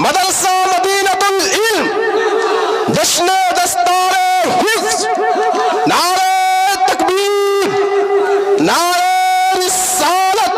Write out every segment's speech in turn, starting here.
مدرسہ مدینۃ العلم، جشن دستار حفظ، نعرہ تکبیر، نعرہ رسالت۔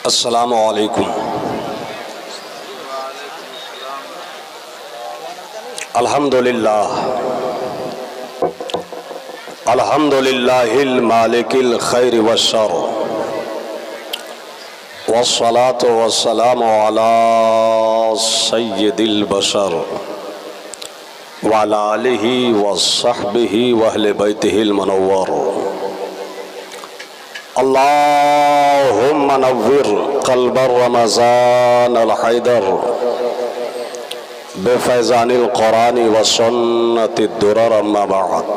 السلام علیکم۔ الحمدللہ الحمدللہ المالک الخیر والشر، والصلاة والسلام علی سید البشر وعلی آلہ وصحبہ واہل بیتہ المنور۔ اللہم نور قلب رمضان الحیدر بفیضان القرآن وسنت الدرر، اما بعد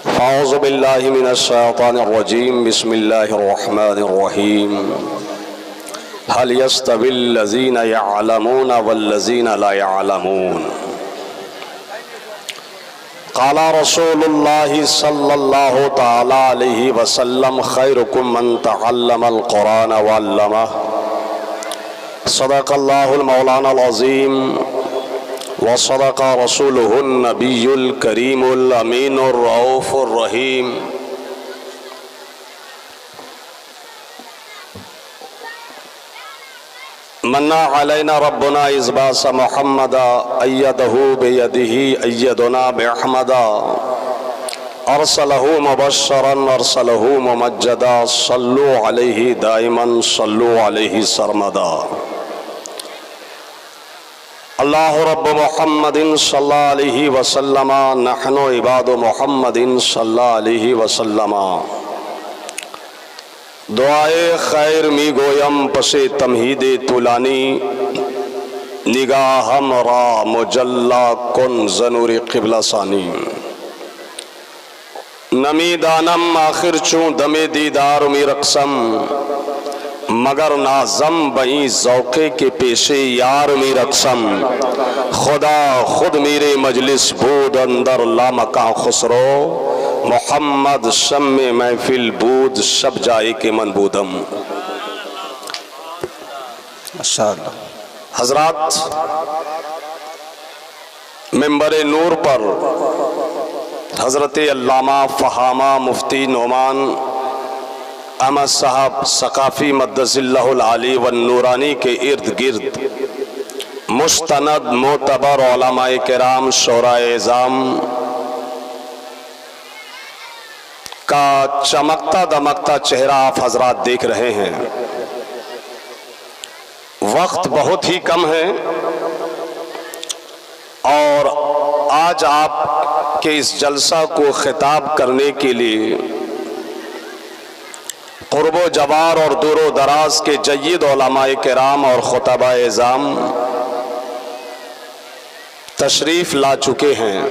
فاعوذ باللہ من الشیطان الرجیم، بسم اللہ الرحمن الرحیم۔ هل يستوي الذین يعلمون والذین لا يعلمون؟ قال رسول اللہ صلی اللہ تعالی علیہ وسلم خیرکم من تعلم القرآن وعلمہ۔ صدق اللہ المولانا العظیم وصدق رسولہ النبی الکریم الامین الرؤوف الرحیم۔ منا علینا ربنا اذ بعث محمدا ایدہ بیدہ ایدنا باحمدا، ارسلہ مبشرا ارسلہ ممجدا، صلو علیہ دائما صلو علیہ سرمدا۔ اللہ رب محمد صلی اللہ علیہ وسلم، نحن عباد محمد صلی اللہ علیہ وسلم۔ دعائے خیر می گویم پس تمہید طولانی، نگاہم را مجلا کن زنور قبلہ ثانی۔ نمی دانم آخر چون دم دیدار می رقصم، مگر نازم بئی ذوقے کے پیشے یار می رقصم۔ خدا خود میرے مجلس بود اندر لامکان خسرو، محمد شم محفل بود شب جائے کے من بودم۔ ماشاءاللہ حضرات، ممبر نور پر حضرت علامہ فہامہ مفتی نعمان احمد صاحب ثقافی مدث اللہ العالی والنورانی کے ارد گرد مستند معتبر علماء کرام شورائے اعظام کا چمکتا دمکتا چہرہ آپ حضرات دیکھ رہے ہیں۔ وقت بہت ہی کم ہے اور آج آپ کے اس جلسہ کو خطاب کرنے کے لیے قرب و جوار اور دور و دراز کے جید علماء کرام اور خطباء اعظام تشریف لا چکے ہیں۔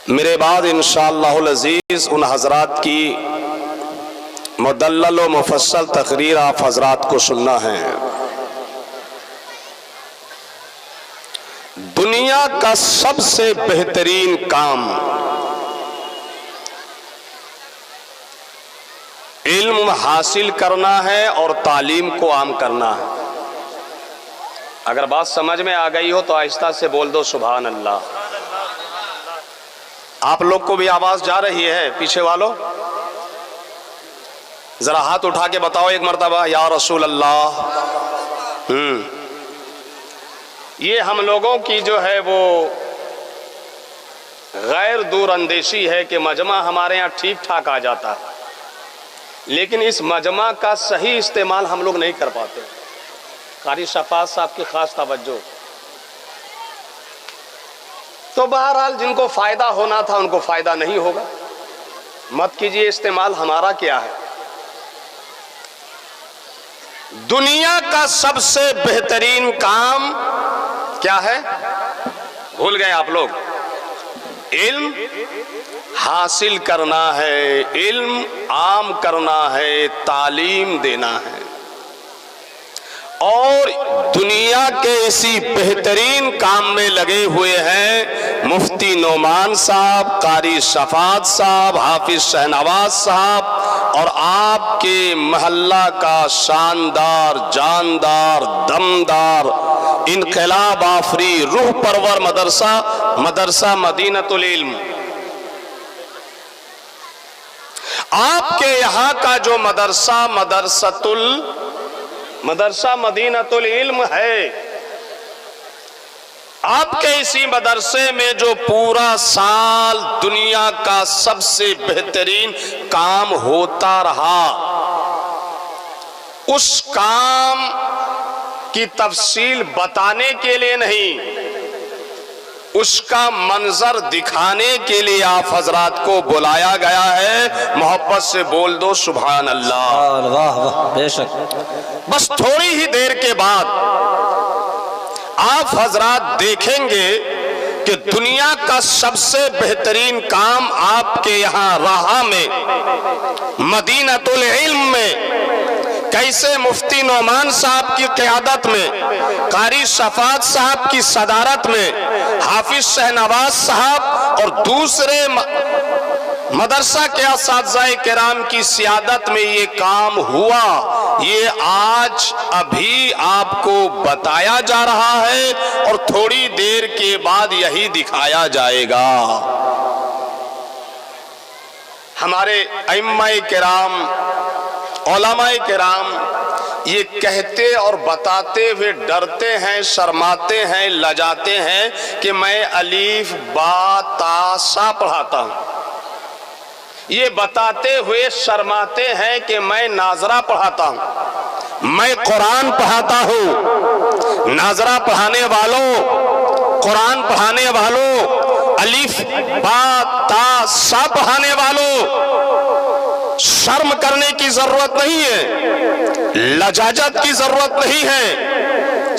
میرے بعد انشاءاللہ العزیز ان حضرات کی مدلل و مفصل تقریر آپ حضرات کو سننا ہے۔ دنیا کا سب سے بہترین کام علم حاصل کرنا ہے اور تعلیم کو عام کرنا ہے۔ اگر بات سمجھ میں آ گئی ہو تو آہستہ سے بول دو سبحان اللہ۔ آپ لوگ کو بھی آواز جا رہی ہے پیچھے والوں؟ ذرا ہاتھ اٹھا کے بتاؤ ایک مرتبہ یا رسول اللہ۔ یہ ہم لوگوں کی جو ہے وہ غیر دور اندیشی ہے کہ مجمع ہمارے ہاں ٹھیک ٹھاک آ جاتا ہے، لیکن اس مجمع کا صحیح استعمال ہم لوگ نہیں کر پاتے. قاری شفاعت صاحب کی خاص توجہ. تو بہرحال جن کو فائدہ ہونا تھا ان کو فائدہ نہیں ہوگا، مت کیجئے استعمال. ہمارا کیا ہے؟ دنیا کا سب سے بہترین کام کیا ہے؟ بھول گئے آپ لوگ؟ علم حاصل کرنا ہے، علم عام کرنا ہے، تعلیم دینا ہے. اور دنیا کے اسی بہترین کام میں لگے ہوئے ہیں مفتی نعمان صاحب، قاری شفاعت صاحب، حافظ شہنواز صاحب، اور آپ کے محلہ کا شاندار، جاندار، دمدار، انقلاب آفری، روح پرور مدرسہ مدینۃ العلم. آپ کے یہاں کا جو مدرسہ مدینۃ العلم ہے، آپ کے اسی مدرسے میں جو پورا سال دنیا کا سب سے بہترین کام ہوتا رہا، اس کام کی تفصیل بتانے کے لیے نہیں، اس کا منظر دکھانے کے لیے آپ حضرات کو بلایا گیا ہے. محبت سے بول دو سبحان اللہ. واہ واہ، بے شک. بس تھوڑی ہی دیر کے بعد آپ حضرات دیکھیں گے کہ دنیا کا سب سے بہترین کام آپ کے یہاں راہا میں، مدینۃ العلم میں، کیسے مفتی نعمان صاحب کی قیادت میں، قاری شفاعت صاحب کی صدارت میں، حافظ شہنواز صاحب اور دوسرے مدرسہ کے اساتذہ کرام کی سیادت میں یہ کام ہوا. یہ آج ابھی آپ کو بتایا جا رہا ہے اور تھوڑی دیر کے بعد یہی دکھایا جائے گا. ہمارے ائمہ کرام، علماء کرام یہ کہتے اور بتاتے ہوئے ڈرتے ہیں، شرماتے ہیں، لجاتے ہیں کہ میں الف با تا سا پڑھاتا ہوں. یہ بتاتے ہوئے شرماتے ہیں کہ میں ناظرہ پڑھاتا ہوں، میں قرآن پڑھاتا ہوں. ناظرہ پڑھانے والوں، قرآن پڑھانے والوں، الف با تا سا پڑھانے والوں، شرم کرنے کی ضرورت نہیں ہے، لجاجت کی ضرورت نہیں ہے.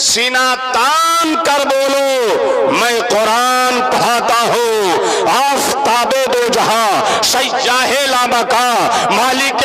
سینہ تان کر بولو میں قرآن پڑھاتا ہوں. آفتاب دو جہاں، سیاہ لامکاں، مالک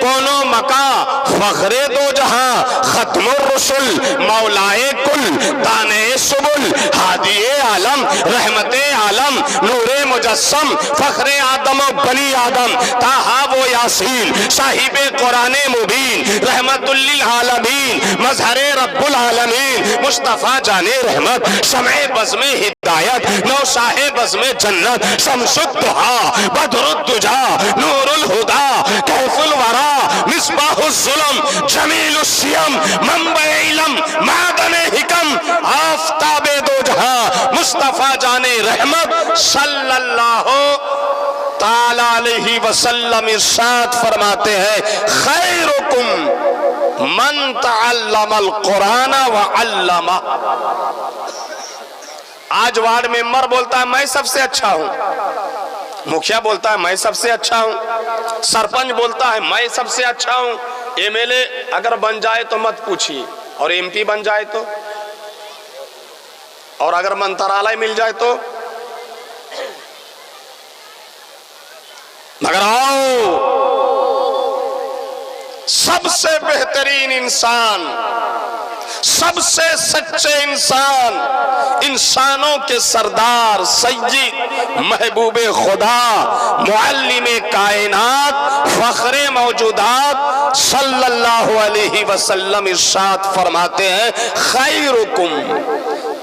کونو مکاں، فخر دو جہاں، ختم الرسل، مولائے کل، دانے سبل، ہادی عالم، رحمت عالم، نور مجسم، فخر آدم و بنی آدم، طٰہٰ و یاسین، صاحب قرآن مبین، رحمت للعالمین، مظہر رب العالمین، مصطفیٰ جان رحمت، شمع بزم ہدایت، نو شاہ بزم جنت، شمس الضحیٰ، بدر الدجا، نور الہدیٰ، کیف الورا، مصباح الظلم، جمیل السیم، منبع علم، معدن حکم، آفتاب دو جہاں، مصطفیٰ جان رحمت صلی اللہ تعالی علیہ وسلم ارشاد فرماتے ہیں خیرکم من تعلم القرآن وعلمہ. آج وارڈ ممبر بولتا ہے میں سب سے اچھا ہوں، مکھیا بولتا ہے میں سب سے اچھا ہوں، سرپنچ بولتا ہے میں سب سے اچھا ہوں. ایم ایل اے اگر بن جائے تو مت پوچھیے، اور ایم پی بن جائے تو، اور اگر منترالیہ مل جائے تو. مگر آؤ، سب سے بہترین انسان، سب سے سچے انسان، انسانوں کے سردار، سید، محبوب خدا، معلم کائنات، فخر موجودات صلی اللہ علیہ وسلم ارشاد فرماتے ہیں خیرکم،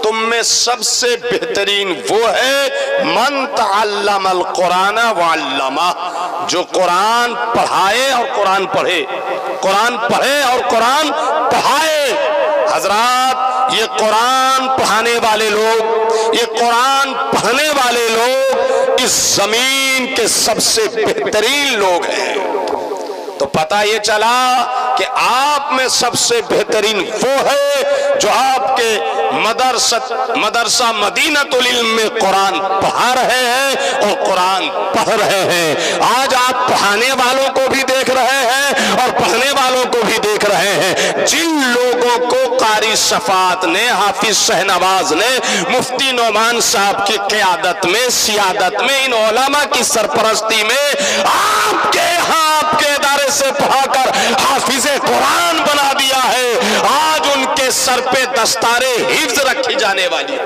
تم میں سب سے بہترین وہ ہے من تعلم القرآن وعلمہ، جو قرآن پڑھائے اور قرآن پڑھے، قرآن پڑھے اور قرآن پڑھائے. حضرات یہ قرآن پڑھانے والے لوگ، یہ قرآن پڑھنے والے لوگ اس زمین کے سب سے بہترین لوگ ہیں۔ تو پتہ یہ چلا کہ آپ میں سب سے بہترین وہ ہے جو آپ کے مدرسہ مدینۃ العلم میں قرآن پڑھا رہے ہیں اور قرآن پڑھ رہے ہیں۔ آج آپ پڑھانے والوں کو بھی دیکھ رہے ہیں اور پڑھنے والوں کو بھی دیکھ رہے ہیں۔ جن لوگوں کو قاری صفات نے، حافظ شہنواز نے، مفتی نعمان صاحب کی قیادت میں، سیادت میں، ان علماء کی سرپرستی میں آپ کے ہاں آپ کے ادارے سے پڑھا کر حافظ قرآن بنا دیا ہے، آج ان کے سر پہ دستار حفظ رکھی جانے والی ہے۔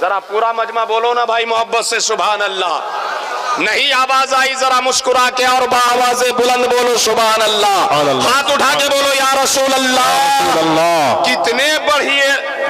ذرا پورا مجمع بولو نا بھائی محبت سے سبحان اللہ۔ نہیں آواز آئی ذرا مسکرا کے اور بآواز بلند بولو سبحان اللہ۔ ہاتھ اٹھا کے بولو یا رسول اللہ۔ کتنے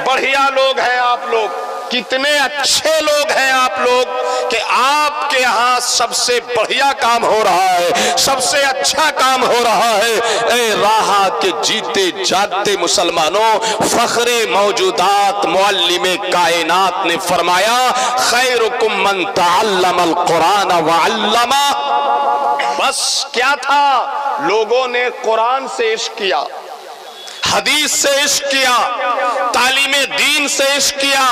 بڑھیا لوگ ہیں آپ لوگ، کتنے اچھے لوگ ہیں آپ لوگ کہ آپ کے ہاں سب سے بڑھیا کام ہو رہا ہے، سب سے اچھا کام ہو رہا ہے۔ اے راہا کے جیتے جاگتے مسلمانوں، فخر موجودات معلم کائنات نے فرمایا خیرکم من تعلم القرآن وعلمہ۔ بس کیا تھا؟ لوگوں نے قرآن سے عشق کیا، حدیث سے عشق کیا، تعلیم دین سے عشق کیا،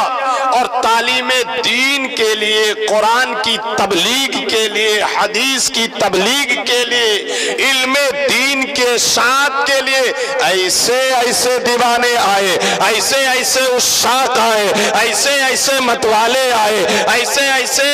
اور تعلیم دین کے لیے، قرآن کی تبلیغ کے لیے، حدیث کی تبلیغ کے لیے، علم دین کے ساتھ کے لیے ایسے ایسے دیوانے آئے، ایسے ایسے عشاق آئے، ایسے ایسے متوالے آئے، ایسے ایسے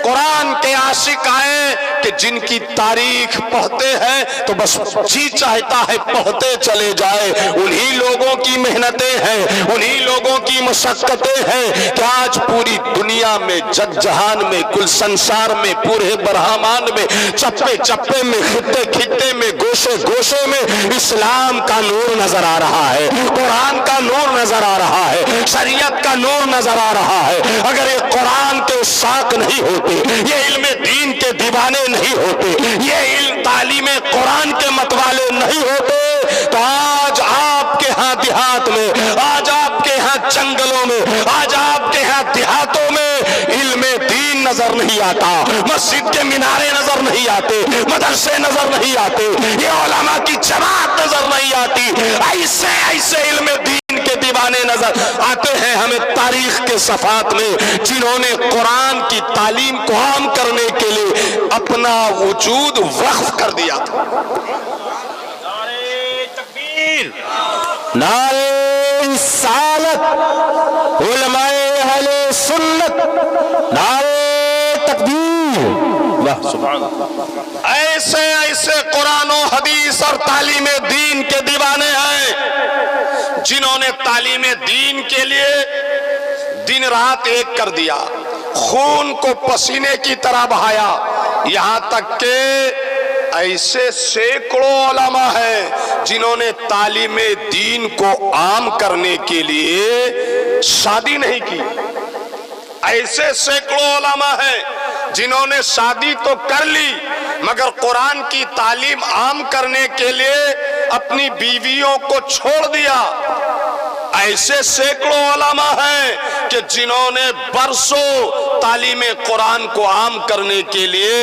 قرآن کے عاشق آئے کہ جن کی تاریخ پڑھتے ہیں تو بس جی چاہتا ہے پڑھتے چلے جائے۔ انہی لوگوں کی محنتیں ہیں، انہی لوگوں کی مشقتیں ہیں کہ آج پوری دنیا میں، جگ جہان میں، کل سنسار میں، پورے برہمان میں، چپے چپے میں، خطے خطے میں، گوشے گوشے میں اسلام کا نور نظر آ رہا ہے، قرآن کا نور نظر آ رہا ہے، شریعت کا نور نظر آ رہا ہے۔ اگر یہ قرآن کے عشاق نہیں ہوتے، یہ علم دین کے دیوانے نہیں ہوتے، یہ علم تعلیم قرآن کے متوالے نہیں ہوتے، تو آج آپ کے ہاں دیہات میں، آج آپ کے ہاں جنگلوں میں، آج آپ کے ہاں دیہاتوں میں علم دین نظر نہیں آتا، مسجد کے مینارے نظر نہیں آتے، مدرسے نظر نہیں آتے، یہ علماء کی جماعت نظر نہیں آتی۔ ایسے ایسے علم دین کے دیوانے نظر آتے ہیں ہمیں تاریخ کے صفحات میں، جنہوں نے قرآن کی تعلیم کو عام کرنے کے لیے اپنا وجود وقف کر دیا تھا۔ نعرہ تکبیر، نعرہ رسالت، علماء اہل سنت، نعرہ تکبیر، سبحان اللہ۔ ایسے ایسے قرآن و حدیث اور تعلیم دین کے دیوانے ہیں جنہوں نے تعلیم دین کے لیے دن رات ایک کر دیا، خون کو پسینے کی طرح بہایا، یہاں تک کہ ایسے سینکڑوں علماء ہیں جنہوں نے تعلیم دین کو عام کرنے کے لیے شادی نہیں کی۔ ایسے سینکڑوں علماء ہیں جنہوں نے شادی تو کر لی مگر قرآن کی تعلیم عام کرنے کے لیے اپنی بیویوں کو چھوڑ دیا۔ ایسے سینکڑوں علماء ہیں کہ جنہوں نے برسوں تعلیم قرآن کو عام کرنے کے لیے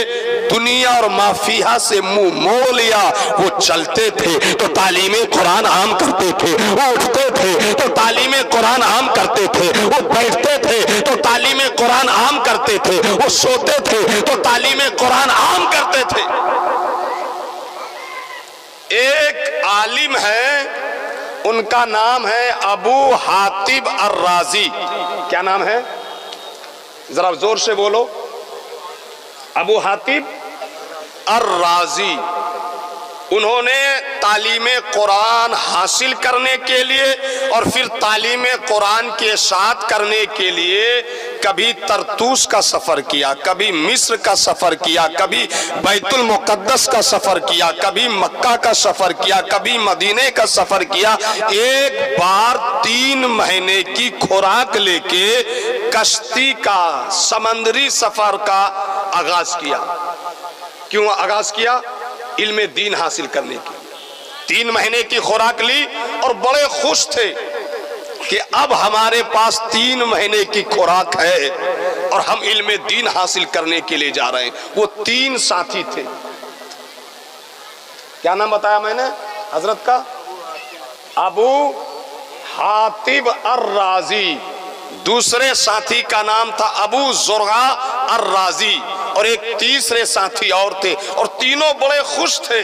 دنیا اور ما فیہا سے منہ موڑ لیا۔ وہ چلتے تھے تو تعلیم قرآن عام کرتے تھے، وہ اٹھتے تھے تو تعلیم قرآن عام کرتے تھے، وہ بیٹھتے تھے تو تعلیم قرآن عام کرتے تھے، وہ سوتے تھے تو تعلیم قرآن عام کرتے تھے۔ ایک عالم ہے، ان کا نام ہے ابو حاتب الرازی۔ کیا نام ہے؟ ذرا زور سے بولو۔ ابو حاتب الرازی۔ انہوں نے تعلیم قرآن حاصل کرنے کے لیے اور پھر تعلیم قرآن کے اشاعت کرنے کے لیے کبھی طرطوس کا سفر کیا، کبھی مصر کا سفر کیا، کبھی بیت المقدس کا سفر کیا، کبھی مکہ کا سفر کیا، کبھی مدینے کا سفر کیا۔ ایک بار 3 مہینے کی خوراک لے کے کشتی کا، سمندری سفر کا آغاز کیا۔ کیوں آغاز کیا؟ علم دین حاصل کرنے کی۔ 3 مہینے کی خوراک لی اور بڑے خوش تھے، کہ اب ہمارے پاس 3 مہینے کی خوراک ہے اور ہم علم دین حاصل کرنے کے لیے جا رہے ہیں۔ وہ 3 ساتھی تھے، کیا نام بتایا میں نے حضرت کا؟ ابو حاتب الرازی، دوسرے ساتھی کا نام تھا ابو زرعہ الرازی، اور ایک تیسرے ساتھی اور تھے، اور تینوں بڑے خوش تھے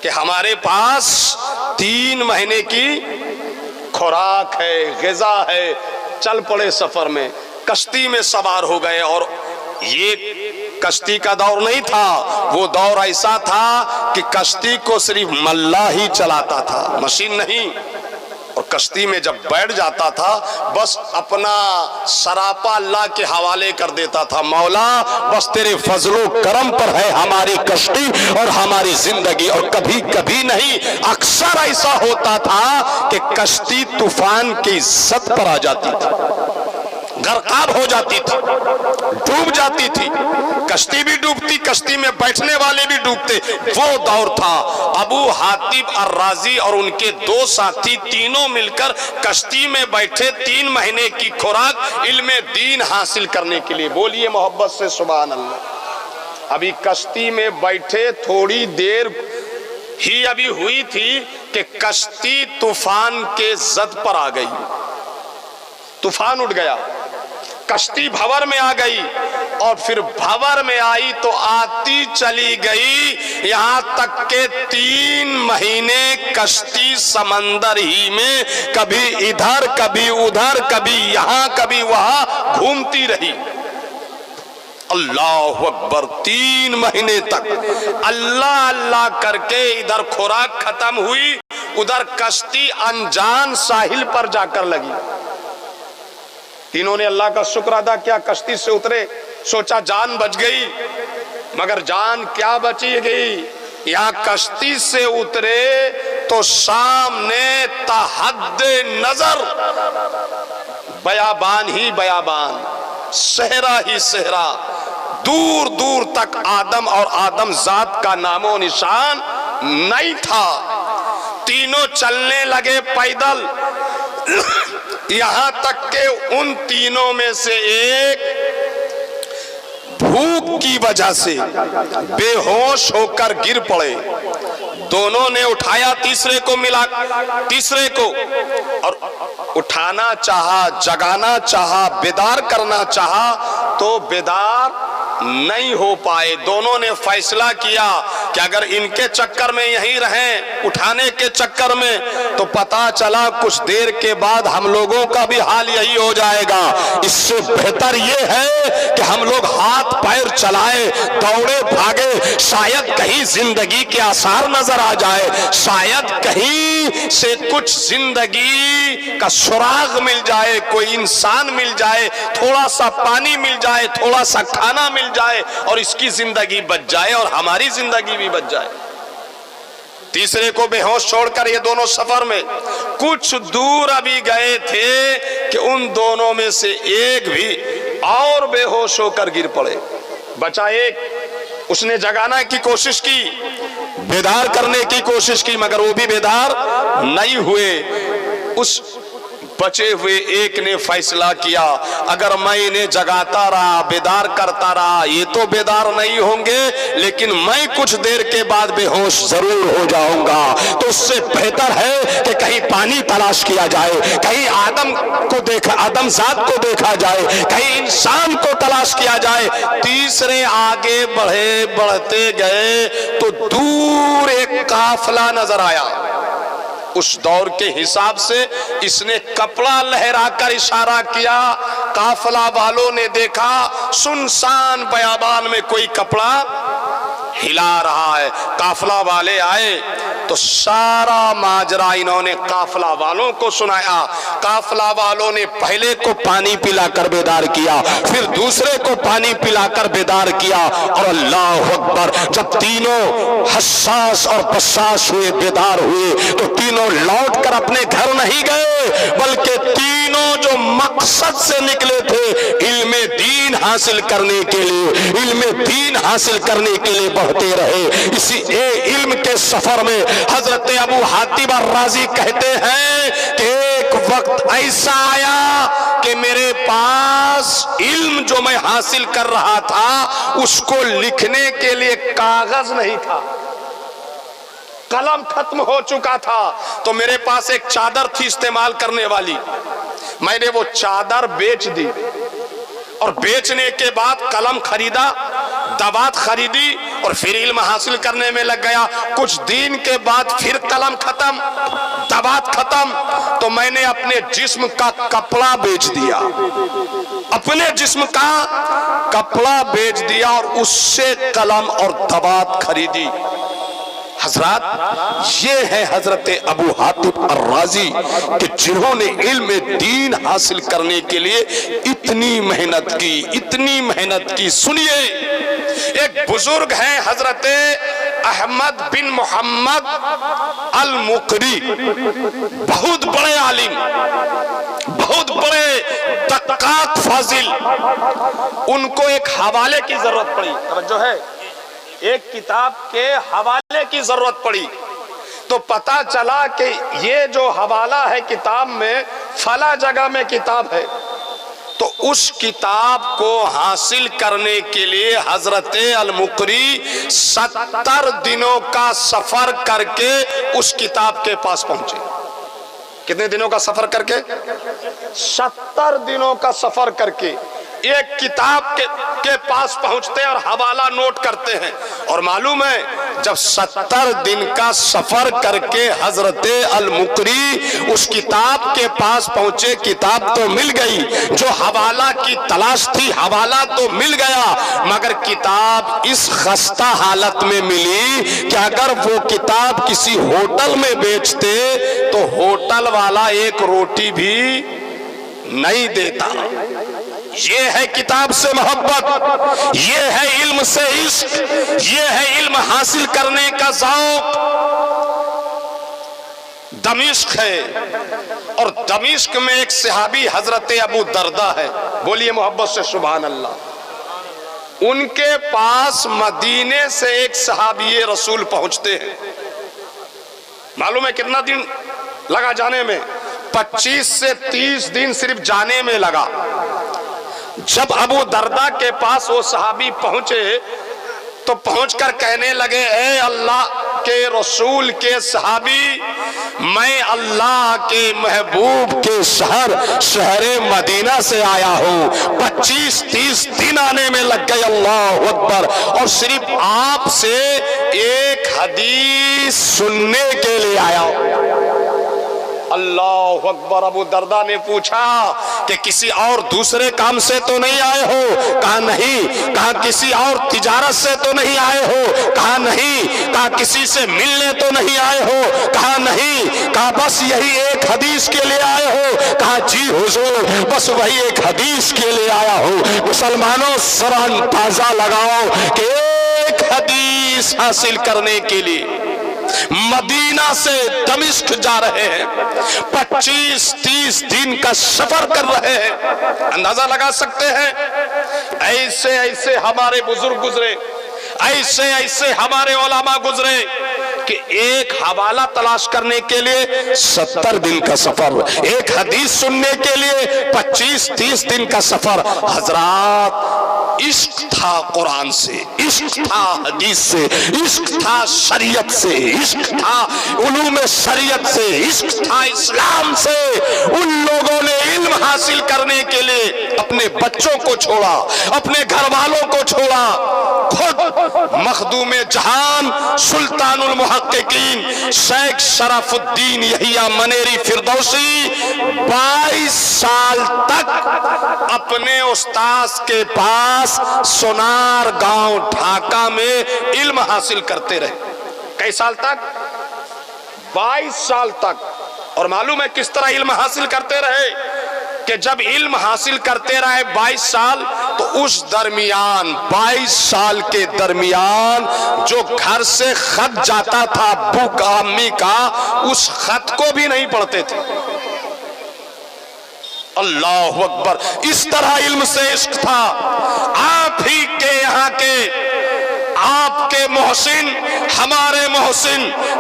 کہ ہمارے پاس 3 مہینے کی خوراک ہے، غذا ہے۔ چل پڑے سفر میں، کشتی میں سوار ہو گئے، اور یہ کشتی کا دور نہیں تھا، وہ دور ایسا تھا کہ کشتی کو صرف ملا ہی چلاتا تھا، مشین نہیں۔ اور کشتی میں جب بیٹھ جاتا تھا بس اپنا سراپا اللہ کے حوالے کر دیتا تھا، مولا بس تیرے فضل و کرم پر ہے ہماری کشتی اور ہماری زندگی۔ اور کبھی کبھی نہیں، اکثر ایسا ہوتا تھا کہ کشتی طوفان کی زد پر آ جاتی تھی، غرقاب ہو جاتی تھی، ڈوب جاتی تھی، کشتی بھی ڈوبتی، کشتی میں بیٹھنے والے بھی ڈوبتے۔ وہ دور تھا۔ ابو حاتب الرازی اور ان کے 2 ساتھی تینوں مل کر کشتی میں بیٹھے، 3 مہینے کی خوراک علم دین حاصل کرنے کے لیے۔ بولیے محبت سے سبحان اللہ۔ ابھی کشتی میں بیٹھے تھوڑی دیر ہی ابھی ہوئی تھی کہ کشتی طوفان کے زد پر آ گئی، طوفان اٹھ گیا، کشتی بھور میں آ گئی، اور پھر بھور میں آئی تو آتی چلی گئی، یہاں تک کہ 3 مہینے کشتی سمندر ہی میں کبھی ادھر کبھی ادھر، کبھی یہاں کبھی وہاں گھومتی رہی۔ اللہ اکبر، 3 مہینے تک اللہ اللہ کر کے ادھر خوراک ختم ہوئی، ادھر کشتی انجان ساحل پر جا کر لگی۔ تینوں نے اللہ کا شکر ادا کیا، کشتی سے اترے، سوچا جان بچ گئی، مگر جان کیا بچی گئی؟ یہاں کشتی سے اترے تو سامنے تحد نظر بیابان ہی بیابان، صحرا ہی صحرا، دور دور تک آدم اور آدم ذات کا نام و نشان نہیں تھا۔ تینوں چلنے لگے پیدل، یہاں تک کہ ان تینوں میں سے ایک بھوک کی وجہ سے بے ہوش ہو کر گر پڑے۔ دونوں نے اٹھایا، تیسرے کو ملا، تیسرے کو، اور اٹھانا چاہا، جگانا چاہا، بیدار کرنا چاہا تو بیدار نہیں ہو پائے۔ دونوں نے فیصلہ کیا کہ اگر ان کے چکر میں یہیں رہیں، اٹھانے کے چکر میں، تو پتا چلا کچھ دیر کے بعد ہم لوگوں کا بھی حال یہی ہو جائے گا۔ اس سے بہتر یہ ہے کہ ہم لوگ ہاتھ پیر چلائے، دوڑے بھاگے، شاید کہیں زندگی کے آثار نظر آ جائے، شاید کہیں سے کچھ زندگی کا سراغ مل جائے، کوئی انسان مل جائے، تھوڑا سا پانی مل جائے، تھوڑا سا کھانا مل جائے، اور اس کی زندگی بچ جائے اور ہماری زندگی بھی بچ جائے۔ تیسرے کو بے ہوش چھوڑ کر یہ دونوں سفر میں کچھ دور ابھی گئے تھے کہ ان دونوں میں سے ایک بھی اور بے ہوش ہو کر گر پڑے۔ بچا ایک، اس نے جگانا کی کوشش کی، بیدار کرنے کی کوشش کی، مگر وہ بھی بیدار نہیں ہوئے۔ اس بچے ہوئے ایک نے فیصلہ کیا، اگر میں انہیں جگاتا رہا، بیدار کرتا رہا، یہ تو بیدار نہیں ہوں گے، لیکن میں کچھ دیر کے بعد بے ہوش ضرور ہو جاؤں گا، تو اس سے بہتر ہے کہ کہیں پانی تلاش کیا جائے، کہیں آدم ذات کو دیکھا جائے، کہیں انسان کو تلاش کیا جائے۔ تیسرے آگے بڑھتے گئے تو دور ایک قافلہ نظر آیا۔ اس دور کے حساب سے اس نے کپڑا لہرا کر اشارہ کیا، قافلہ والوں نے دیکھا سنسان بیابان میں کوئی کپڑا ہلا رہا ہے۔ قافلہ والے آئے تو سارا ماجرا انہوں نے قافلہ والوں کو سنایا۔ قافلہ والوں نے پہلے کو پانی پلا کر بیدار کیا، پھر دوسرے کو پانی پلا کر بیدار کیا، اور اللہ اکبر، جب تینوں حساس اور بساس ہوئے، بیدار ہوئے، تو تینوں لوٹ کر اپنے گھر نہیں گئے، بلکہ تینوں جو مقصد سے نکلے تھے علم دین حاصل کرنے کے لیے، علم دین حاصل کرنے کے لیے بڑھتے رہے۔ اسی علم کے سفر میں حضرت ابو حاتب الرازی کہتے ہیں کہ ایک وقت ایسا آیا کہ میرے پاس علم جو میں حاصل کر رہا تھا اس کو لکھنے کے لیے کاغذ نہیں تھا، قلم ختم ہو چکا تھا، تو میرے پاس ایک چادر تھی استعمال کرنے والی، میں نے وہ چادر بیچ دی، اور بیچنے کے بعد قلم خریدا، دوات خریدی، اور پھر علم حاصل کرنے میں لگ گیا۔ کچھ دن کے بعد پھر قلم ختم، دوات ختم، تو میں نے اپنے جسم کا کپڑا بیچ دیا، اپنے جسم کا کپڑا بیچ دیا اور اس سے قلم اور دوات خریدی۔ حضرات، یہ ہے حضرت ابو حاتم الرازی کہ جنہوں نے علم دین حاصل کرنے کے لیے اتنی محنت کی۔ سنیے، ایک بزرگ ہیں حضرت احمد بن محمد المقری، بہت بڑے عالم، بہت بڑے دقاق فاضل، ان کو ایک حوالے کی ضرورت پڑی، توجہ ہے، ایک کتاب کے حوالے کی ضرورت پڑی، تو پتا چلا کہ یہ جو حوالہ ہے کتاب میں فلاں جگہ میں کتاب ہے، تو اس کتاب کو حاصل کرنے کے لیے حضرت المقری 70 دنوں کا سفر کر کے اس کتاب کے پاس پہنچے۔ کتنے دنوں کا سفر کر کے؟ 70 دنوں کا سفر کر کے ایک کتاب کے پاس پہنچتے ہیں اور حوالہ نوٹ کرتے ہیں، اور معلوم ہے جب 70 دن کا سفر کر کے حضرت المقری اس کتاب کے پاس پہنچے، کتاب تو مل گئی، جو حوالہ کی تلاش تھی حوالہ تو مل گیا، مگر کتاب اس خستہ حالت میں ملی کہ اگر وہ کتاب کسی ہوٹل میں بیچتے تو ہوٹل والا ایک روٹی بھی نہیں دیتا۔ یہ ہے کتاب سے محبت، یہ ہے علم سے عشق، یہ ہے علم حاصل کرنے کا ذوق۔ دمشق ہے، اور دمشق میں ایک صحابی حضرت ابو دردہ ہے، بولیے محبت سے سبحان اللہ۔ ان کے پاس مدینے سے ایک صحابی رسول پہنچتے ہیں، معلوم ہے کتنا دن لگا جانے میں؟ 25 سے 30 دن صرف جانے میں لگا۔ جب ابو دردہ کے پاس وہ صحابی پہنچے تو پہنچ کر کہنے لگے، اے اللہ کے رسول کے صحابی، میں اللہ کے محبوب کے شہر مدینہ سے آیا ہوں، 25-30 دن آنے میں لگ گئے، اللہ اکبر، اور صرف آپ سے ایک حدیث سننے کے لیے آیا ہوں۔ اللہ اکبر۔ ابو دردہ نے پوچھا کہ کسی اور دوسرے کام سے تو نہیں آئے ہو؟ کہا نہیں۔ کہا کسی اور تجارت سے تو نہیں آئے ہو؟ کہا نہیں۔ کہا کسی سے ملنے تو نہیں آئے ہو؟ کہا نہیں۔ کہا بس یہی ایک حدیث کے لیے آئے ہو؟ کہا جی حضور، بس وہی ایک حدیث کے لیے آیا ہوں۔ مسلمانوں ذرا اندازہ لگاؤ کہ ایک حدیث حاصل کرنے کے لیے مدینہ سے دمشق جا رہے ہیں، 25-30 دن کا سفر کر رہے ہیں، اندازہ لگا سکتے ہیں؟ ایسے ایسے ہمارے بزرگ گزرے، ایسے ایسے ہمارے علماء گزرے کہ ایک حوالہ تلاش کرنے کے لیے 70 دن کا سفر، ایک حدیث سننے کے لیے 25-30 دن کا سفر۔ حضرات، عشق تھا قرآن سے، عشق تھا حدیث سے، عشق تھا شریعت سے، عشق تھا علوم شریعت سے، عشق تھا اسلام سے۔ ان لوگوں نے علم حاصل کرنے کے لیے اپنے بچوں کو چھوڑا، اپنے گھر والوں کو چھوڑا، خود مخدوم جہان سلطان المحققین شیخ شرف الدین یحییٰ منیری فردوسی 22 سال تک اپنے استاذ کے پاس سونار گاؤں ڈھاکہ میں علم حاصل کرتے رہے۔ کئی سال تک؟ 22 سال تک۔ اور معلوم ہے کس طرح علم حاصل کرتے رہے؟ کہ جب علم حاصل کرتے رہے 22 سال، تو اس درمیان 22 سال کے درمیان جو گھر سے خط جاتا تھا ابو کا امی کا، اس خط کو بھی نہیں پڑھتے تھے۔ اللہ اکبر، اس طرح علم سے عشق تھا۔ آپ ہی کے یہاں کے آپ کے محسن،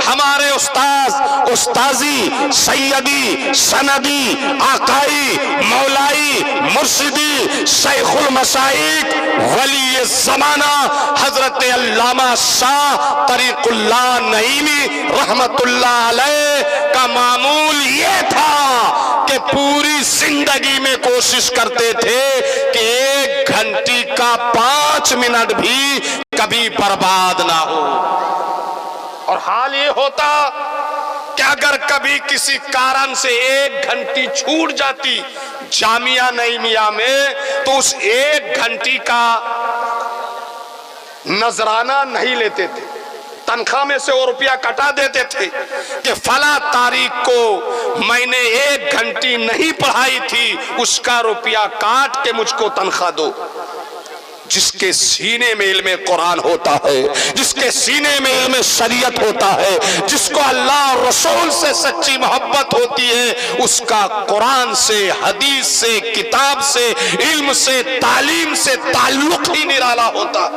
ہمارے استاذ، استاذی، سیدی، سندی، آقائی، مولائی، مرشدی، شیخ المشائخ، ولی زمانہ حضرت علامہ شاہ طریق اللہ نعیمی رحمت اللہ علیہ کا معمول یہ تھا کہ پوری زندگی میں کوشش کرتے تھے کہ 1 گھنٹی کا 5 منٹ بھی کبھی برباد نہ ہو۔ اور حال یہ ہوتا کہ اگر کبھی کسی کارن سے 1 گھنٹی چھوٹ جاتی جامعہ نعیمیہ میں تو اس 1 گھنٹی کا نذرانہ نہیں لیتے تھے، تنخواہ میں سے وہ روپیہ کٹا دیتے تھے کہ فلاں تاریخ کو میں نے 1 گھنٹی نہیں پڑھائی تھی، اس کا روپیہ کاٹ کے مجھ کو تنخواہ دو۔ جس کے سینے میں علم قرآن ہوتا ہے، جس کے سینے میں علم شریعت ہوتا ہے، جس کو اللہ اور رسول سے سچی محبت ہوتی ہے، اس کا قرآن سے، حدیث سے، کتاب سے، علم سے، تعلیم سے تعلق ہی نرالا ہوتا۔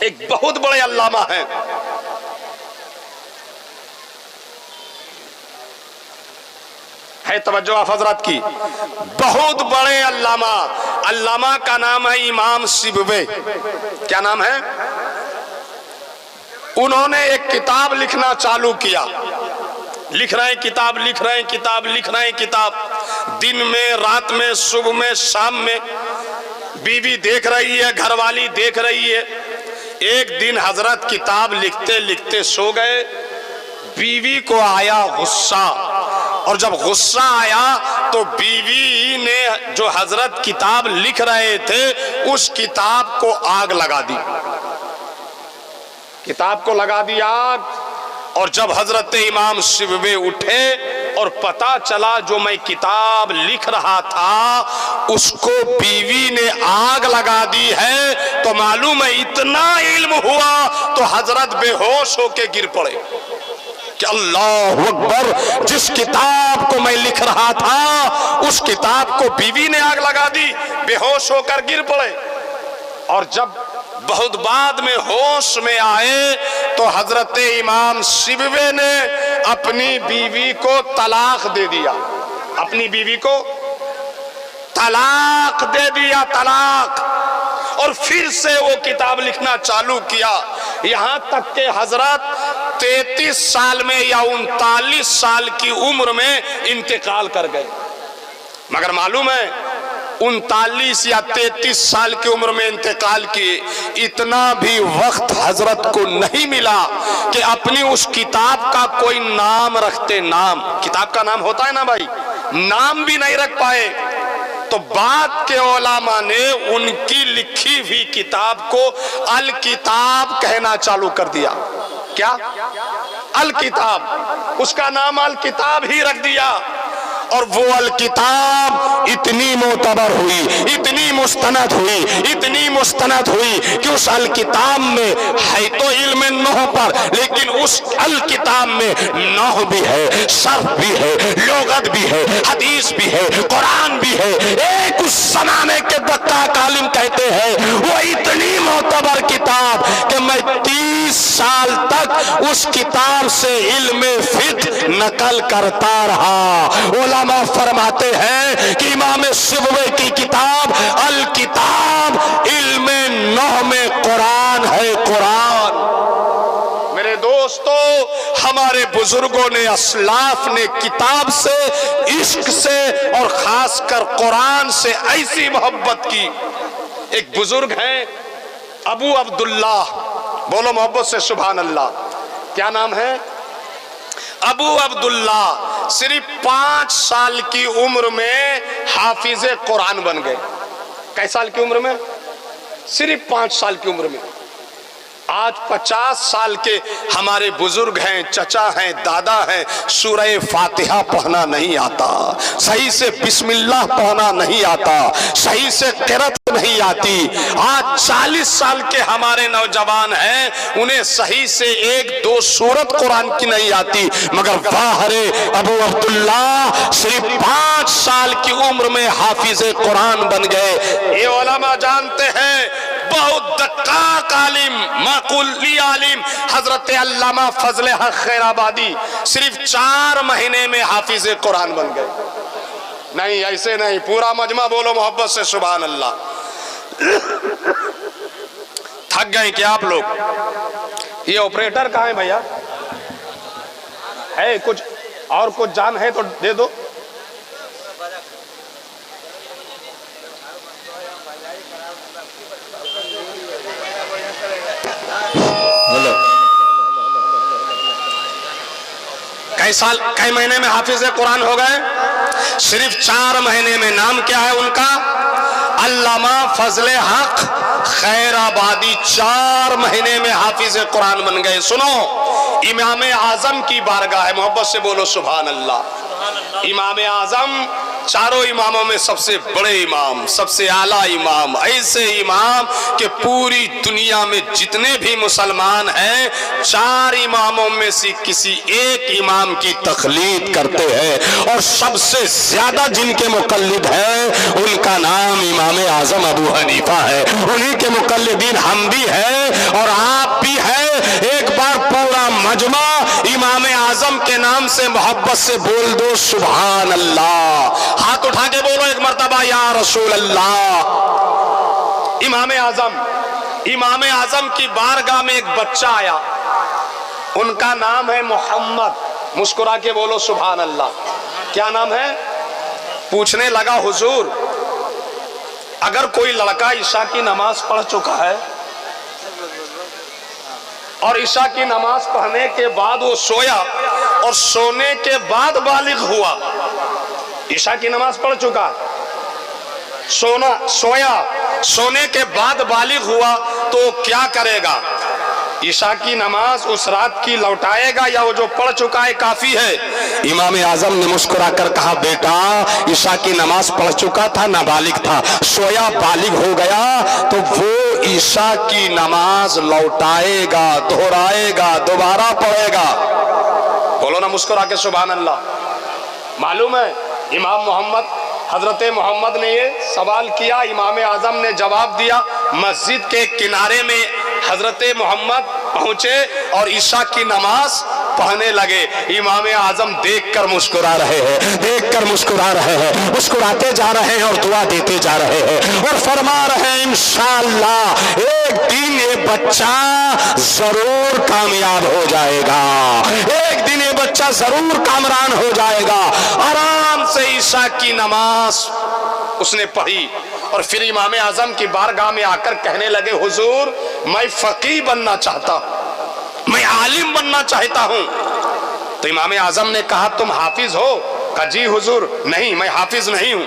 ایک بہت بڑے علامہ ہیں، ہے توجہ آپ حضرات کی، بہت بڑے علامہ کا نام ہے امام سیبوی۔ کیا نام ہے؟ انہوں نے ایک کتاب لکھنا چالو کیا، لکھ رہے ہیں کتاب، دن میں، رات میں، صبح میں، شام میں، بیوی دیکھ رہی ہے، گھر والی دیکھ رہی ہے۔ ایک دن حضرت کتاب لکھتے لکھتے سو گئے، بیوی کو آیا غصہ، اور جب غصہ آیا تو بیوی نے جو حضرت کتاب لکھ رہے تھے اس کتاب کو آگ لگا دی، کتاب کو لگا دی آگ۔ اور جب حضرت امام سیبوی اٹھے اور پتا چلا جو میں کتاب لکھ رہا تھا اس کو بیوی نے آگ لگا دی ہے، تو معلوم ہے اتنا علم ہوا تو حضرت بے ہوش ہو کے گر پڑے کہ اللہ اکبر، جس کتاب کو میں لکھ رہا تھا اس کتاب کو بیوی نے آگ لگا دی، بے ہوش ہو کر گر پڑے۔ اور جب بہت بعد میں ہوش میں آئے تو حضرت امام سیبوی نے اپنی بیوی کو طلاق دے دیا، اپنی بیوی کو طلاق دے دیا، طلاق۔ اور پھر سے وہ کتاب لکھنا چالو کیا، یہاں تک کہ حضرت 33 سال میں یا 39 سال کی عمر میں انتقال کر گئے۔ مگر معلوم ہے 39 یا 33 سال کی عمر میں انتقال کیے، اتنا بھی وقت حضرت کو نہیں ملا کہ اپنی اس کتاب کا کوئی نام رکھتے۔ نام، کتاب کا نام ہوتا ہے نا بھائی، نام بھی نہیں رکھ پائے۔ تو بعد کے علماء نے ان کی لکھی ہوئی کتاب کو الکتاب کہنا چالو کر دیا۔ کیا؟ الکتاب، اس کا نام الکتاب ہی رکھ دیا۔ اور وہ الکتاب اتنی معتبر ہوئی، اتنی مستند ہوئی کہ اس الکتاب میں ہے تو علم نحو پر، لیکن اس الکتاب میں نحو بھی ہے، صرف بھی ہے، لغت بھی ہے، حدیث بھی ہے، قرآن بھی ہے۔ ایک اس زمانے کے دقاق عالم کہتے ہیں وہ اتنی معتبر کتاب کہ میں 30 سال تک اس کتاب سے علم فقہ نقل کرتا رہا۔ علماء فرماتے ہیں کہ امام سیبوی کی کتاب الکتاب علم نحو میں قرآن ہے، قرآن۔ میرے دوستو، ہمارے بزرگوں نے، اسلاف نے کتاب سے، عشق سے اور خاص کر قرآن سے ایسی محبت کی۔ ایک بزرگ ہیں ابو عبداللہ، بولو محبت سے سبحان اللہ، کیا نام ہے؟ ابو عبداللہ صرف 5 سال کی عمر میں حافظ قرآن بن گئے۔ کئی سال کی عمر میں؟ صرف 5 سال کی عمر میں۔ آج 50 سال کے ہمارے بزرگ ہیں، چچا ہیں، دادا ہیں، سورہ فاتحہ پڑھنا نہیں آتا، صحیح سے بسم اللہ پڑھنا نہیں آتا، صحیح سے قرأت نہیں آتی۔ آج 40 سال کے ہمارے نوجوان ہیں، انہیں صحیح سے 1-2 سورت قرآن کی نہیں آتی، مگر واہ رے ابو عبداللہ صرف 5 سال کی عمر میں حافظ قرآن بن گئے۔ یہ علماء جانتے ہیں بہت دقاق عالم، معقولی عالم حضرت علامہ فضل حق خیر آبادی صرف 4 مہینے میں حافظ قرآن بن گئے. نہیں ایسے نہیں، پورا مجمع بولو محبت سے سبحان اللہ. تھک گئے کیا آپ لوگ؟ یہ آپریٹر کہاں ہے بھیا؟ ہے کچھ اور کچھ جان ہے تو دے دو. کئی مہینے میں حافظ قرآن ہو گئے؟ صرف 4 مہینے میں. نام کیا ہے ان کا؟ علامہ فضل حق خیر آبادی. 4 مہینے میں حافظ قرآن بن گئے. سنو، امام اعظم کی بارگاہ ہے، محبت سے بولو سبحان اللہ. امام اعظم چاروں اماموں میں سب سے بڑے امام، سب سے اعلیٰ امام، ایسے امام کہ پوری دنیا میں جتنے بھی مسلمان ہیں 4 اماموں میں سے کسی ایک امام کی تقلید کرتے ہیں، اور سب سے زیادہ جن کے مقلد ہیں ان کا نام امام اعظم ابو حنیفہ ہے. انہی کے مقلدین ہم بھی ہیں اور آپ بھی ہیں. ایک بار پورا مجمع امام اعظم کے نام سے محبت سے بول دو سبحان اللہ. ہاتھ اٹھا کے بولو ایک مرتبہ یا رسول اللہ. امام اعظم کی بارگاہ میں ایک بچہ آیا، ان کا نام ہے محمد. مسکرا کے بولو سبحان اللہ. کیا نام ہے؟ پوچھنے لگا حضور اگر کوئی لڑکا عشاء کی نماز پڑھ چکا ہے اور عشاء کی نماز پڑھنے کے بعد وہ سویا اور سونے کے بعد بالغ ہوا، عشاء کی نماز پڑھ چکا، سویا، سونے کے بعد بالغ ہوا، تو کیا کرے گا؟ عشاء کی نماز اس رات کی لوٹائے گا یا وہ جو پڑھ چکا ہے کافی ہے؟ امام اعظم نے مسکرا کر کہا بیٹا عشاء کی نماز پڑھ چکا تھا، نابالغ تھا، سویا بالغ ہو گیا تو وہ عشاء کی نماز لوٹائے گا، دہرائے گا، دوبارہ پڑھے گا. بولو نا مسکرا کے سبحان اللہ. معلوم ہے امام محمد حضرت محمد نے یہ سوال کیا، امام اعظم نے جواب دیا. مسجد کے کنارے میں حضرت محمد پہنچے اور عشاء کی نماز پڑھنے لگے. امام اعظم دیکھ کر مسکرا رہے ہیں، مسکراتے جا رہے ہیں اور دعا دیتے جا رہے ہیں اور فرما رہے ہیں انشاءاللہ ایک دن یہ بچہ ضرور کامیاب ہو جائے گا، ایک دن یہ بچہ ضرور کامران ہو جائے گا. آرام سے عشاء کی نماز اس نے پڑھی اور پھر امام اعظم کی بارگاہ میں آ کر کہنے لگے حضور میں فقیہ بننا چاہتا ہوں، میں عالم بننا چاہتا ہوں. تو امام اعظم نے کہا تم حافظ ہو؟ کہا جی حضور نہیں میں حافظ نہیں ہوں.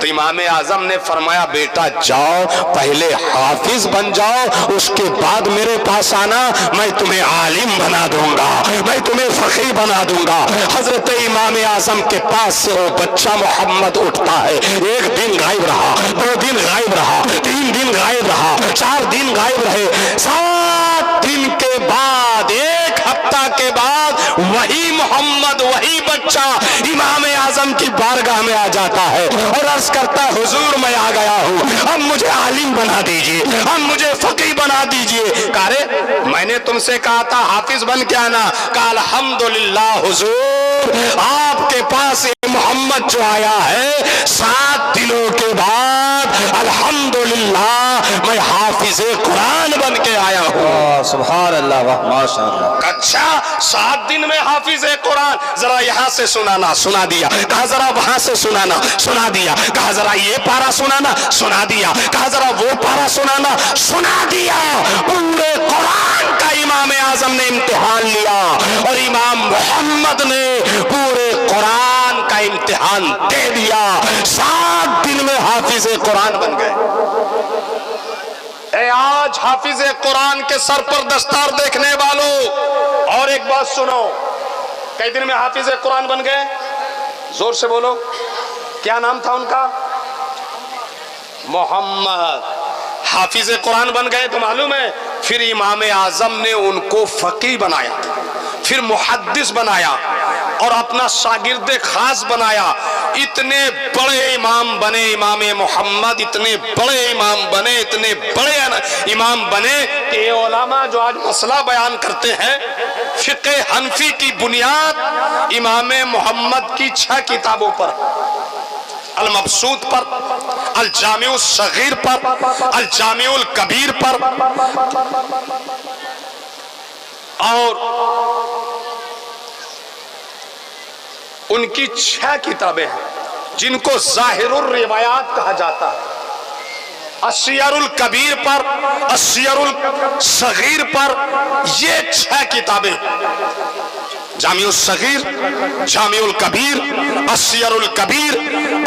تو امام اعظم نے فرمایا بیٹا جاؤ پہلے حافظ بن جاؤ، اس کے بعد میرے پاس آنا، میں تمہیں عالم بنا دوں گا، میں تمہیں فقیہ بنا دوں گا. حضرت امام اعظم کے پاس سے وہ بچہ محمد اٹھتا ہے. 1 دن غائب رہا، 2 دن غائب رہا، 3 دن غائب رہا، 4 دن غائب رہے، 7 دن کے بعد 1 ہفتہ کے بعد وہی محمد، وہی بچہ امام اعظم کی بارگاہ میں آ جاتا ہے اور عرض کرتا ہے حضور میں آ گیا ہوں، اب مجھے عالم بنا دیجئے، اب مجھے فقیہ بنا دیجئے. کہا میں نے تم سے کہا تھا حافظ بن کے آنا. کہا الحمدللہ حضور آپ کے پاس محمد جو آیا ہے 7 دنوں کے بعد الحمدللہ میں حافظ قرآن بن کے آیا ہوں. سبحان اللہ ماشاء اللہ. اچھا 7 دن میں حافظ قرآن، ذرا یہاں سے سنانا، سنا دیا. کہا ذرا وہاں سے سنانا، سنا دیا. کہا ذرا یہ پارا سنانا، سنا دیا. کہا ذرا وہ پارا سنانا، سنا دیا. پورے قرآن کا امام اعظم نے امتحان لیا اور امام محمد نے پورے قرآن کا امتحان دے دیا. 7 دن میں حافظ قرآن بن گئے. اے آج حافظ قرآن کے سر پر دستار دیکھنے والوں اور ایک بات سنو، کئی دن میں حافظ قرآن بن گئے؟ زور سے بولو. کیا نام تھا ان کا؟ محمد. حافظ قرآن بن گئے تو معلوم ہے پھر امام اعظم نے ان کو فقیہ بنایا، پھر محدث بنایا اور اپنا شاگرد خاص بنایا. اتنے بڑے امام بنے امام محمد، اتنے بڑے امام بنے، اتنے بڑے امام بنے کہ یہ علماء جو آج مسئلہ بیان کرتے ہیں، فقہ حنفی کی بنیاد امام محمد کی 6 کتابوں پر، المبسوط پر، الجامع الصغیر پر، الجامع الکبیر پر، اور ان کی 6 کتابیں ہیں جن کو ظاہر الروایات کہا جاتا ہے. السیر الکبیر پر، السیر الصغیر پر، یہ 6 کتابیں، جامع الصغیر، جامع الکبیر، السیر الکبیر،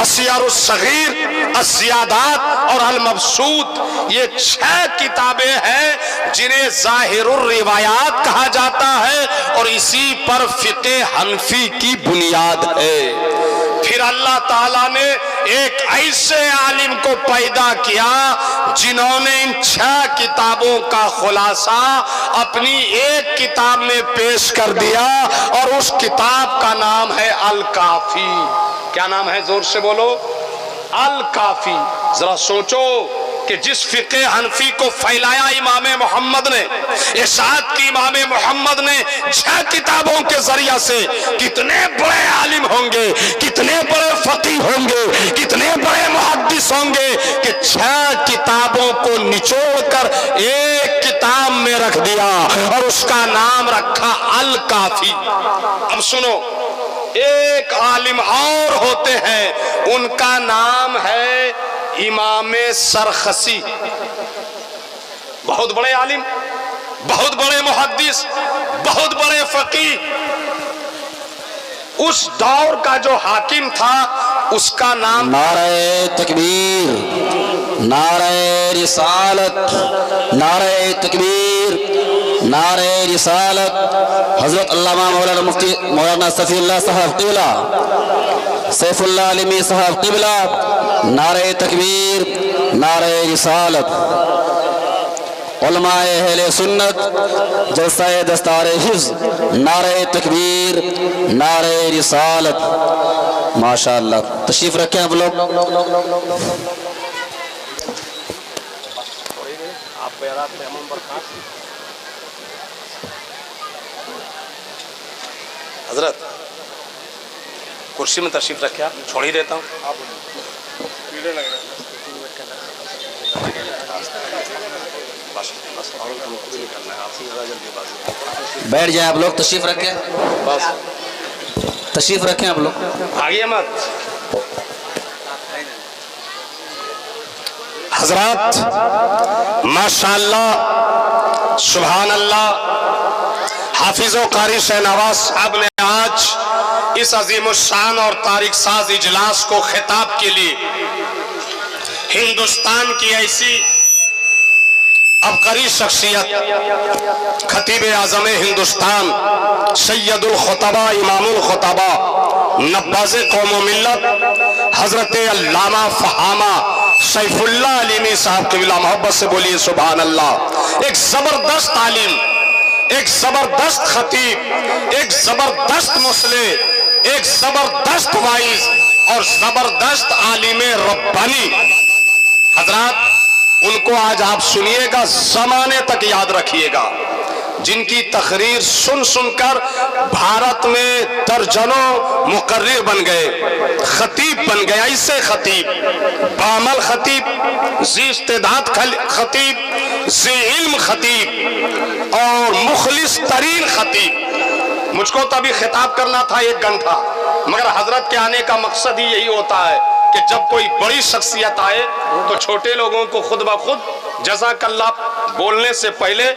السیر الصغیر، الزیادات اور المبسوط، یہ 6 کتابیں ہیں جنہیں ظاہر الروایات کہا جاتا ہے اور اسی پر فقہ حنفی کی بنیاد ہے. پھر اللہ تعالیٰ نے ایک ایسے عالم کو پیدا کیا جنہوں نے ان 6 کتابوں کا خلاصہ اپنی ایک کتاب میں پیش کر دیا، اور اس کتاب کا نام ہے الکافی. کیا نام ہے؟ زور سے بولو. الکافی. ذرا سوچو کہ جس فقہ حنفی کو پھیلایا امام محمد نے، اشاعت کی امام محمد نے 6 کتابوں کے ذریعہ سے، کتنے بڑے عالم ہوں گے، کتنے بڑے فقیہ ہوں گے، کتنے بڑے محدث ہوں گے کہ 6 کتابوں کو نچوڑ کر ایک کتاب میں رکھ دیا اور اس کا نام رکھا الکافی. اب سنو، ایک عالم اور ہوتے ہیں، ان کا نام ہے امام سرخسی. بہت بڑے عالم، بہت بڑے محدث، بہت بڑے فقیہ. اس دور کا جو حاکم تھا اس کا نام نعرہ تکبیر، نعرہ رسالت، نعرہ تکبیر، نعرہ رسالت. حضرت علامہ مولانا مفتی مولانا صفی اللہ صاحب قبلہ، سیف اللہ علمی صاحب قبلہ، نعرہ تکبیر، نعرہ رسالت. علماء اہل سنت جلسہ دستار حفظ، نعرہ تکبیر، نعرہ رسالت. ماشاءاللہ. تشریف رکھیں آپ لوگ. حضرت کرسی میں تشریف رکھے، آپ چھوڑ ہی دیتا ہوں. بیٹھ جائیں آپ لوگ. تشریف رکھیں، بس تشریف رکھیں آپ لوگ. آگے مت. حضرات ماشاءاللہ سبحان اللہ، حافظ و قاری شہنواز صاحب نے آج اس عظیم الشان اور تاریخ ساز اجلاس کو خطاب کے لیے ہندوستان کی ایسی عبقری شخصیت، خطیب اعظم ہندوستان، سید الخطبہ، امام الخطبہ، نباز قوم و ملت، حضرت علامہ فہامہ سیف اللہ علیمی صاحب قبلہ. محبت سے بولیے سبحان اللہ. ایک زبردست عالم، ایک زبردست خطیب، ایک زبردست مصلح، ایک زبردست وائز اور زبردست عالم ربانی. حضرات ان کو آج آپ سنیے گا، زمانے تک یاد رکھیے گا، جن کی تقریر سن سن کر بھارت میں درجنوں مقرر بن گئے، خطیب بن گئے. ایسے خطیب، بعمل خطیب، ذی استعداد خطیب، ذی علم خطیب اور مخلص ترین خطیب. مجھ کو تو ابھی خطاب کرنا تھا 1 گھنٹہ، مگر حضرت کے آنے کا مقصد ہی یہی ہوتا ہے کہ جب کوئی بڑی شخصیت آئے تو چھوٹے لوگوں کو خود بخود جزاک اللہ بولنے سے پہلے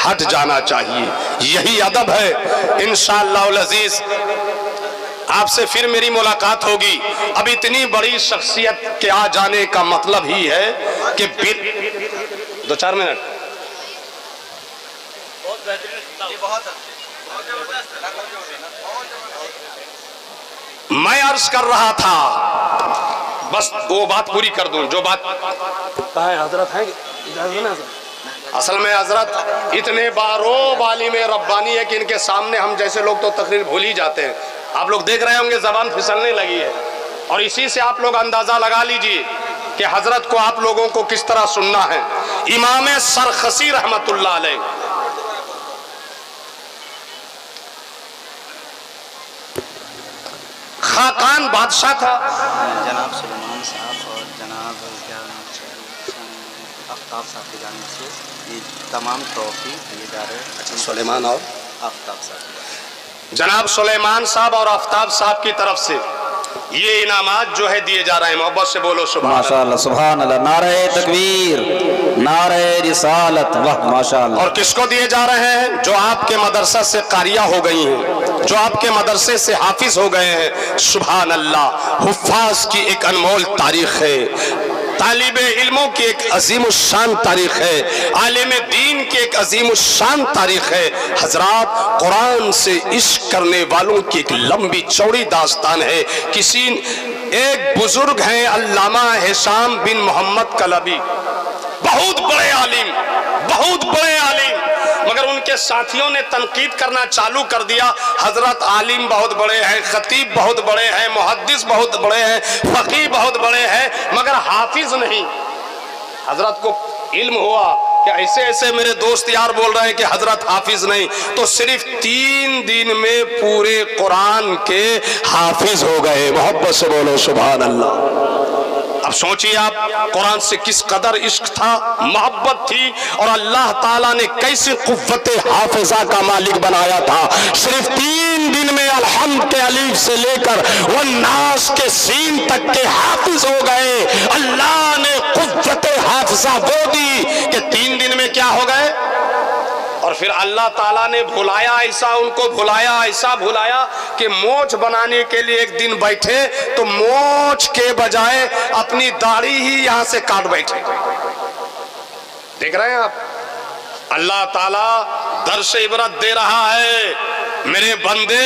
ہٹ جانا چاہیے. یہی ادب ہے. انشاءاللہ العزیز آپ سے پھر میری ملاقات ہوگی. اب اتنی بڑی شخصیت کے آ جانے کا مطلب ہی ہے کہ 2-4 منٹ. میں عرض کر رہا تھا، بس وہ بات پوری کر دوں جو بات. کہاں ہے حضرت؟ ہیں اصل میں حضرت اتنے باروب عالم ربانی ہے کہ ان کے سامنے ہم جیسے لوگ تو تقریر بھول ہی جاتے ہیں. آپ لوگ دیکھ رہے ہوں گے زبان پھسلنے لگی ہے، اور اسی سے آپ لوگ اندازہ لگا لیجئے کہ حضرت کو آپ لوگوں کو کس طرح سننا ہے. امام سرخسی رحمت اللہ علیہ خاقان بادشاہ تھا. جناب سلیمان صاحب اور جناب آفتاب صاحب کی جانب سے یہ تمام ٹرافی دیے جا رہے ہیں. سلیمان اور آفتاب صاحب، جناب سلیمان صاحب اور آفتاب صاحب کی طرف سے یہ انعامات جو ہے دیے جا رہے ہیں. محبت سے بولو سبحان اللہ. ماشاء اللہ سبحان اللہ. نعرہ تکبیر، نعرہ رسالت. واہ ماشاء اللہ. اور کس کو دیے جا رہے ہیں؟ جو آپ کے مدرسہ سے قاریہ ہو گئی ہیں، جو آپ کے مدرسے سے حافظ ہو گئے ہیں. سبحان اللہ. حفاظ کی ایک انمول تاریخ ہے، طالب علموں کی ایک عظیم الشان تاریخ ہے، عالم دین کی ایک عظیم الشان تاریخ ہے. حضرات، قرآن سے عشق کرنے والوں کی ایک لمبی چوڑی داستان ہے. کسی ایک بزرگ ہیں علامہ ہشام بن محمد کلبی، بہت بڑے عالم، بہت بڑے عالم، مگر ان کے ساتھیوں نے تنقید کرنا چالو کر دیا. حضرت عالم بہت بڑے ہیں، خطیب بہت بڑے ہیں، محدث بہت بڑے ہیں، فقیہ بہت بڑے ہیں، مگر حافظ نہیں. حضرت کو علم ہوا کہ ایسے ایسے میرے دوست یار بول رہے ہیں کہ حضرت حافظ نہیں، تو صرف 3 دن میں پورے قرآن کے حافظ ہو گئے. محبت سے بولو سبحان اللہ. اب سوچئے آپ، قرآن سے کس قدر عشق تھا، محبت تھی، اور اللہ تعالیٰ نے کیسے قوت حافظہ کا مالک بنایا تھا. صرف 3 دن میں الحمد کے الف سے لے کر والناس کے سین تک کے حافظ ہو گئے. اللہ نے قوت حافظہ وہ دی کہ 3 دن میں کیا ہو گئے. اور پھر اللہ تعالیٰ نے بھلایا ایسا، ان کو بھلایا ایسا بھلایا کہ موچھ بنانے کے لیے ایک دن بیٹھے تو موچھ کے بجائے اپنی داڑھی ہی یہاں سے کاٹ بیٹھے. دیکھ رہے ہیں آپ، اللہ تعالیٰ درس عبرت دے رہا ہے. میرے بندے،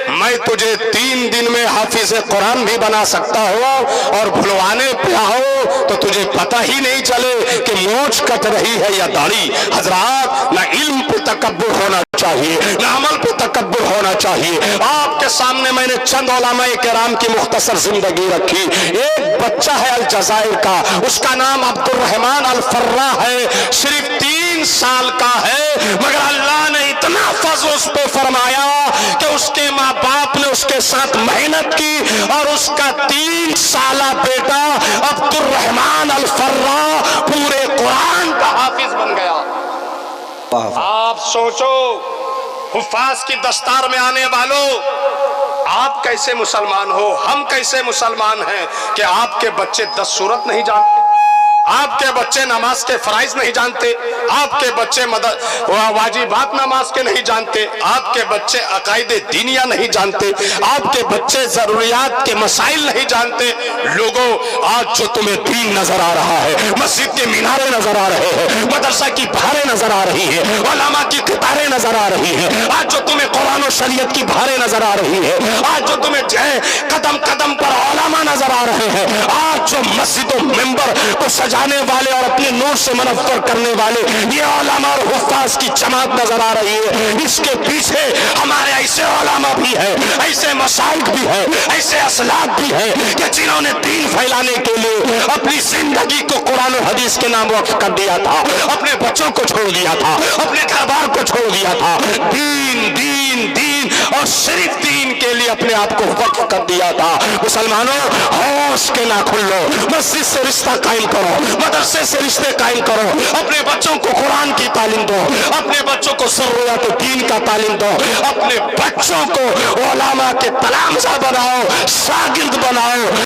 میں تجھے 3 دن میں حافظ قرآن بھی بنا سکتا ہوں، اور بھلوانے پہ آؤ تو تجھے پتہ ہی نہیں چلے کہ موچھ کٹ رہی ہے یا داڑھی. حضرات، نہ علم پہ تکبر ہونا چاہیے، نہ عمل پہ تکبر ہونا چاہیے. آپ کے سامنے میں نے چند علماء کرام کی مختصر زندگی رکھی. ایک بچہ ہے الجزائر کا، اس کا نام عبد الرحمن الفرا ہے، صرف 3 سال کا ہے، مگر اللہ نے اتنا فضل اس پہ فرمایا کہ اس کے ماں باپ نے اس کے ساتھ محنت کی، اور اس کا 3 سالہ بیٹا عبد الرحمن الفرا پورے قرآن کا حافظ بن گیا. آپ سوچو، حفاظ کی دستار میں آنے والوں، آپ کیسے مسلمان ہو، ہم کیسے مسلمان ہیں کہ آپ کے بچے 10 سورت نہیں جانتے، آپ کے بچے نماز کے فرائض نہیں جانتے، آپ کے بچے واجبات نماز کے نہیں جانتے، آپ کے بچے عقائد دینیہ نہیں جانتے، آپ کے بچے ضروریات کے مسائل نہیں جانتے. لوگوں، آج جو تمہیں دین نظر آ رہا ہے، مسجد کے مینارے نظر آ رہے ہیں، مدرسہ کی بہاریں نظر آ رہی ہیں، علماء کی قطاریں نظر آ رہی ہیں، آج جو تمہیں قرآن و شریعت کی بہاریں نظر آ رہی ہیں، آج جو تمہیں قدم قدم پر علماء نظر آ رہے ہیں، آج جو مسجد و منبر کو سجانے والے اور اپنے نور سے منور کرنے والے یہ علماء اور حفاظ کی جماعت نظر آ رہی ہے، اس کے پیچھے ہمارے ایسے علماء بھی ہیں، ایسے مشائخ بھی ہیں، ایسے اسلاف بھی ہیں کہ جنہوں نے دین پھیلانے کے لیے اپنی زندگی کو قرآن و حدیث کے نام وقف کر دیا تھا، اپنے بچوں کو چھوڑ دیا تھا، اپنے گھر بار کو چھوڑ دیا تھا، دین دین دین اور صرف دین کے لیے اپنے آپ کو وقف کر دیا تھا. مسلمانوں، ہوش کے نہ کھلو، مسجد سے رشتہ قائم کرو، مدرسے سے رشتے قائم کرو، اپنے بچوں کو قرآن کی تعلیم دو، اپنے بچوں کو ضروریات دین کا تعلیم دو، اپنے بچوں کو علماء کے تلامذہ بناؤ، شاگرد بناؤ.